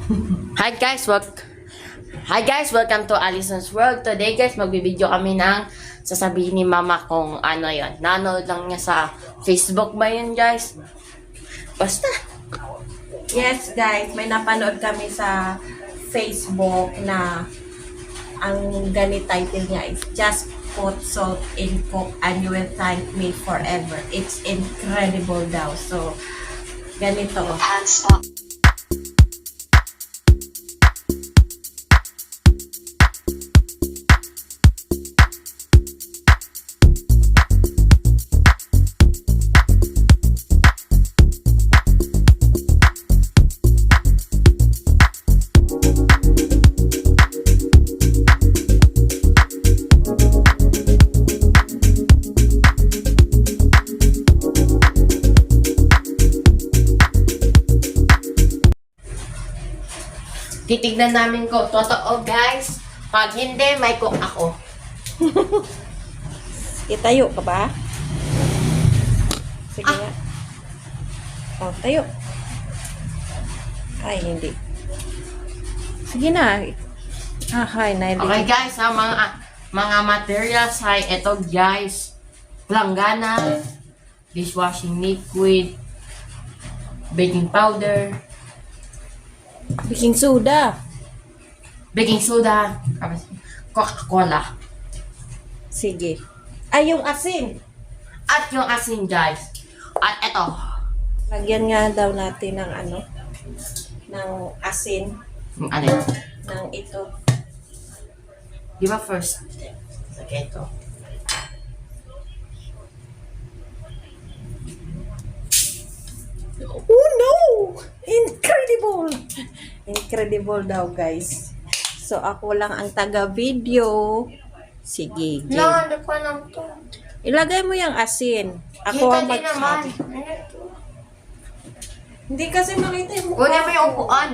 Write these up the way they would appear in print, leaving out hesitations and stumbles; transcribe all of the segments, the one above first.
Hi guys, welcome to Alison's World. Today guys, magbibideo kami ng sasabihin ni mama kung ano yon. Nanood lang niya sa Facebook ba yun guys? Basta. Yes guys, may napanood kami sa Facebook na ang ganit title niya is Just Put Salt in Coke and You Will Thank Me Forever. It's incredible daw. So, ganito. Titignan namin ko. Totoo guys. Pag hindi, may cook ako. Tayo ka ba? Sige nga. Oh, tayo. Ay, hindi. Sige na. Hi, Okay guys, ha, mga materials ay ito guys. Planggana, dishwashing liquid, baking powder, Baking soda. Coca-Cola, Sige. Ay, yung asin. at yung asin guys. At ito, Lagyan nga daw natin ng ano, ng asin, yung ano yun? ng ito. Di ba first? Okay, ito. Oh no! Incredible! Incredible daw guys. So ako lang ang taga-video. Sige, game. Hindi ko alam to. Ilagay mo yung asin. Ako Kita ang din naman. Hindi kasi makita yung mukha. Kunin mo yung upuan.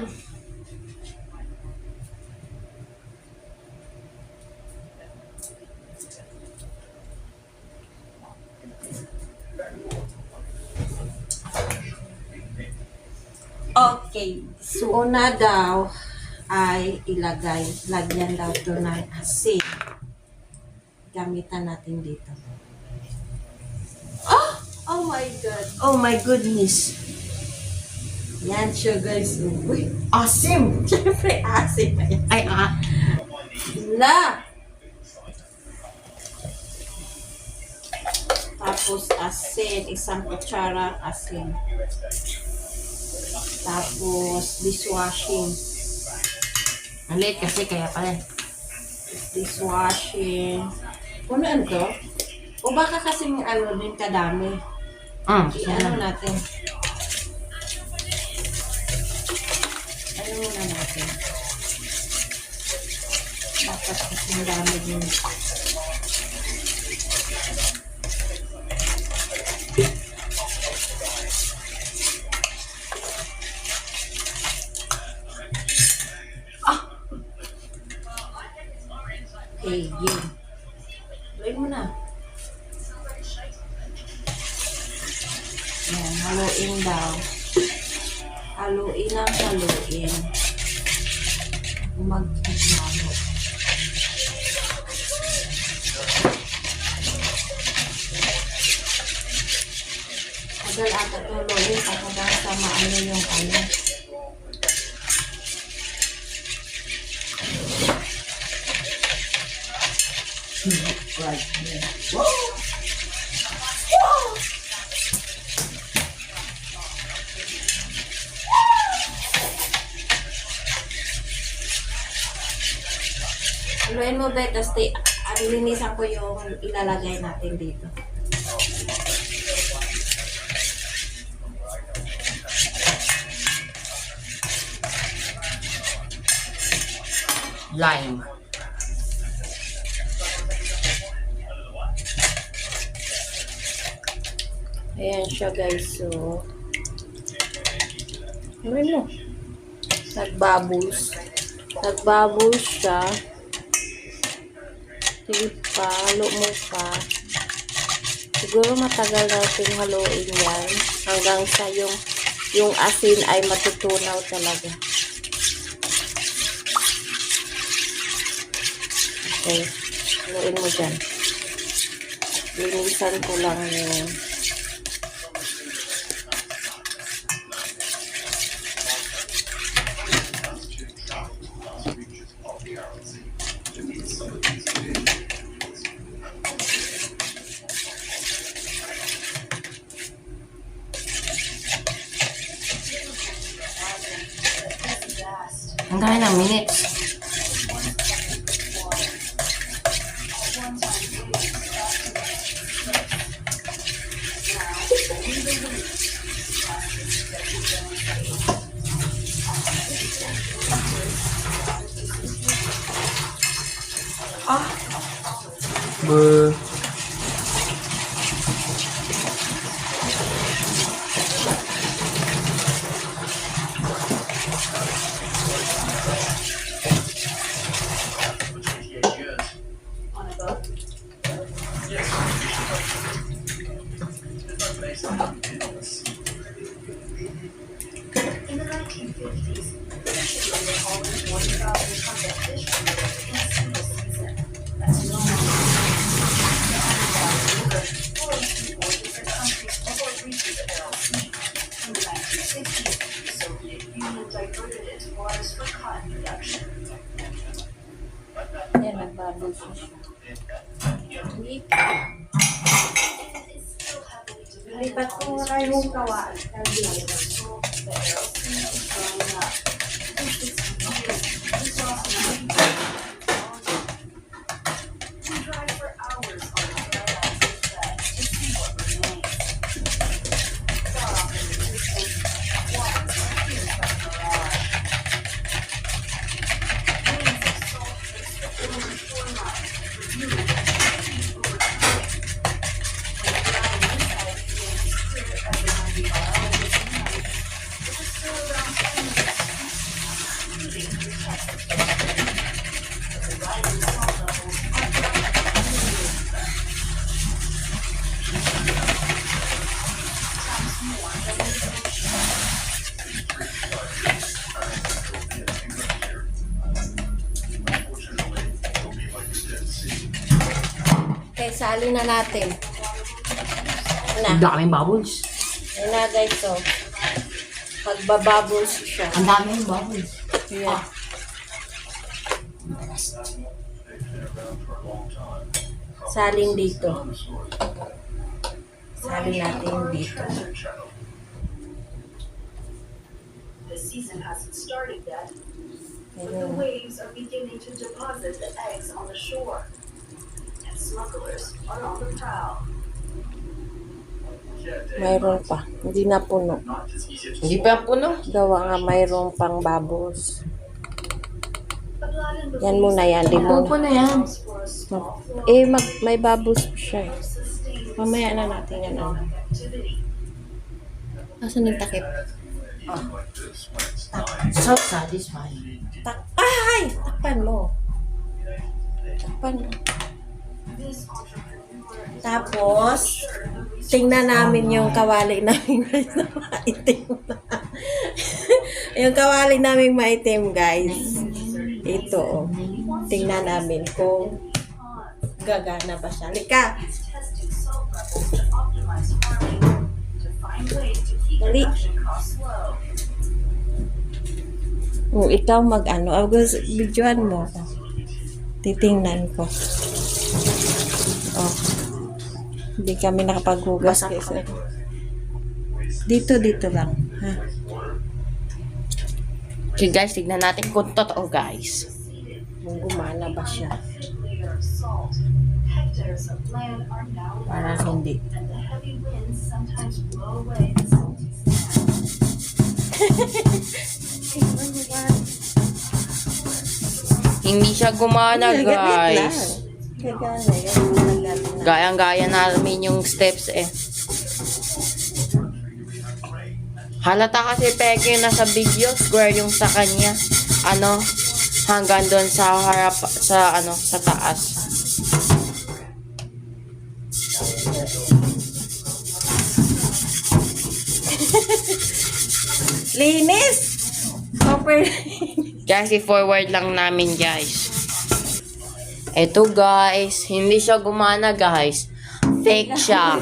Okay. So, una daw ay lagyan daw to ng asin. Gamitan natin dito. Oh my God. Oh my goodness. Yan siya guys. Uy, Asim. syempre asin na yan. Ay, La! Tapos asin, isang kutsara asin. Tapos dishwashing. Ang late kasi kaya pala. Dishwashing. Ano to? O baka kasi ano din kadami. I-ano natin. Ano muna natin. Dapat kasi dami din. Okay, yun. Tuloy mo na. Yan, haluin daw. Haluin ang haluin. Mag-halo. Tagal ata tuloyin hanggang sa maano yung ano. Right. Haluin mo, Bet. Tapos linisan ko yung ilalagay natin dito. Lime. Ayan siya guys. So, haluin mo. Nagbubbles. Nagbubbles siya. Sige pa, halo mo pa. Siguro matagal natin haluin yan hanggang sa yung asin ay matutunaw talaga. Okay. Haluin mo dyan. Linisan ko lang yung Ang gaya ng minutes. Buh. yan, nagbabos siya. Lipat ko nga yung kawa. Okay, sali na natin. Ang Na. daming bubbles. Ayun na guys, so. Magbabubbles siya. Ang daming bubbles. Yan. Salin dito. Salin natin dito. The season hasn't started yet, but the Ayun. waves are beginning to deposit the eggs on the shore. And smugglers are on the prowl. Mayroon pa. Hindi na puno. Hindi pa puno. Gawa nga mayroon pang bubbles. The Aladdin Yan muna yan. Di Ano mo. po na yan? believes for a small flow May bubbles pa siya. of sustained Mamaya na natin yan. economic activity. Nasaan yung takip? So satisfying. Ay! Takpan mo. Takpan mo. This entrepreneur is Tapos, tingnan namin yung kawali namin guys na maitim. Yung kawali namin maitim guys. Ito. Oh. Tingnan namin kung gagana ba siya. Lika! testing salt levels to optimize farming to find ways to keep Dali. production costs low. Ikaw mag-ano. Videoan mo. Titingnan ko. Oh. Hindi kami nakapaghugas Basa kasi. kami. Dito lang. Ha? Okay guys, tignan natin kung totoo guys. Kung gumana ba siya. Layer of salt. Hectares of land are now Parang hindi. and the heavy winds sometimes blow away the salty sand. Hindi siya gumana guys. Gagana yun. Gayang-gaya namin yung steps eh. Halata kasi peke yung nasa video, square yung sa kanya. Ano, hanggang doon sa harap, sa taas. Linis! Super. Guys, i-forward lang namin guys. Ito guys, hindi siya gumana guys. Fake siya.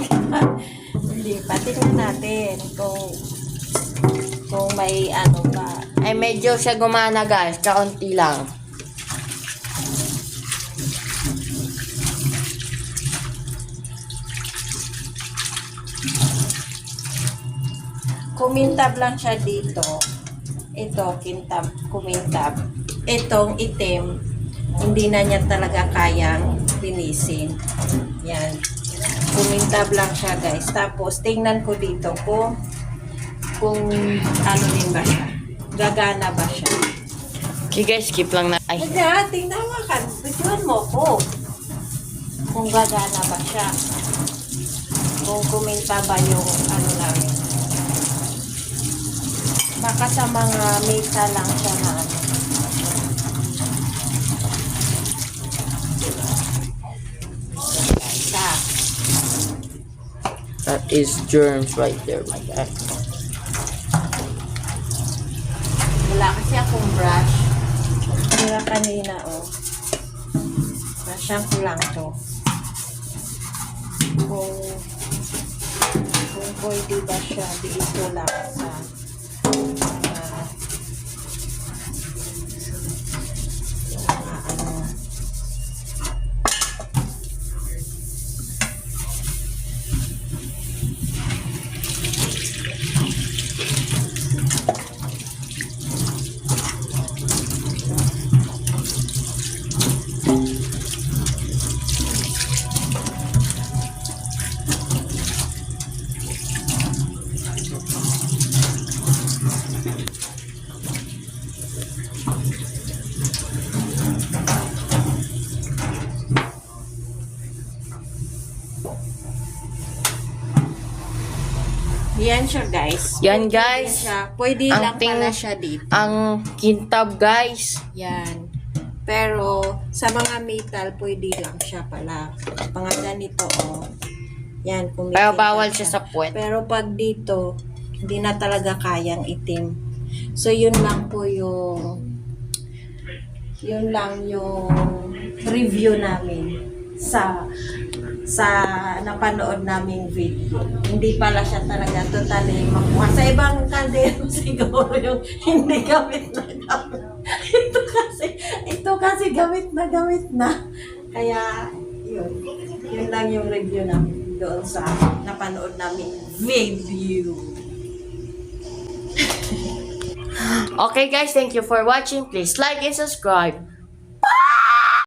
Hindi pa. Tingnan natin kung may ano pa. Ay medyo siya gumana guys, kaunti lang. Kumintab lang siya dito. Ito, kumintab. Itong itim, hindi na niya talaga kayang linisin. Yan. Kumintab lang siya guys. Tapos, tingnan ko dito kung ano din ba siya. Gagana ba siya. Okay guys, skip lang na. Ay, Kaya, tingnan mo ka. Bidyoan mo ko. Kung gagana ba siya. Kung kuminta ba yung ano namin. Baka sa mga mesa lang siya na ano. Isa. that is germs right there, my guys. Wala kasi akong brush. Wala kanina, oh. Brushan ko lang to. Kung pwede ba siya, dito lang sa ano. Yan siya, guys. Yan guys, Pwede ang lang pala ting- siya dito. ang kintab guys. Yan. Pero, sa mga metal, pwede lang siya pala. Mga ganito, oh. Yan, kung may Pero metal bawal siya sa puwet. Pero pag dito, hindi na talaga kayang itim. So, yun lang yung review namin sa napanood naming video. Hindi pala siya talaga totally makuha. Sa ibang kaldero siguro yung hindi gamit na gamit. Ito kasi gamit na. Kaya, yun lang yung review namin doon sa napanood namin video. Okay guys, thank you for watching. Please like and subscribe.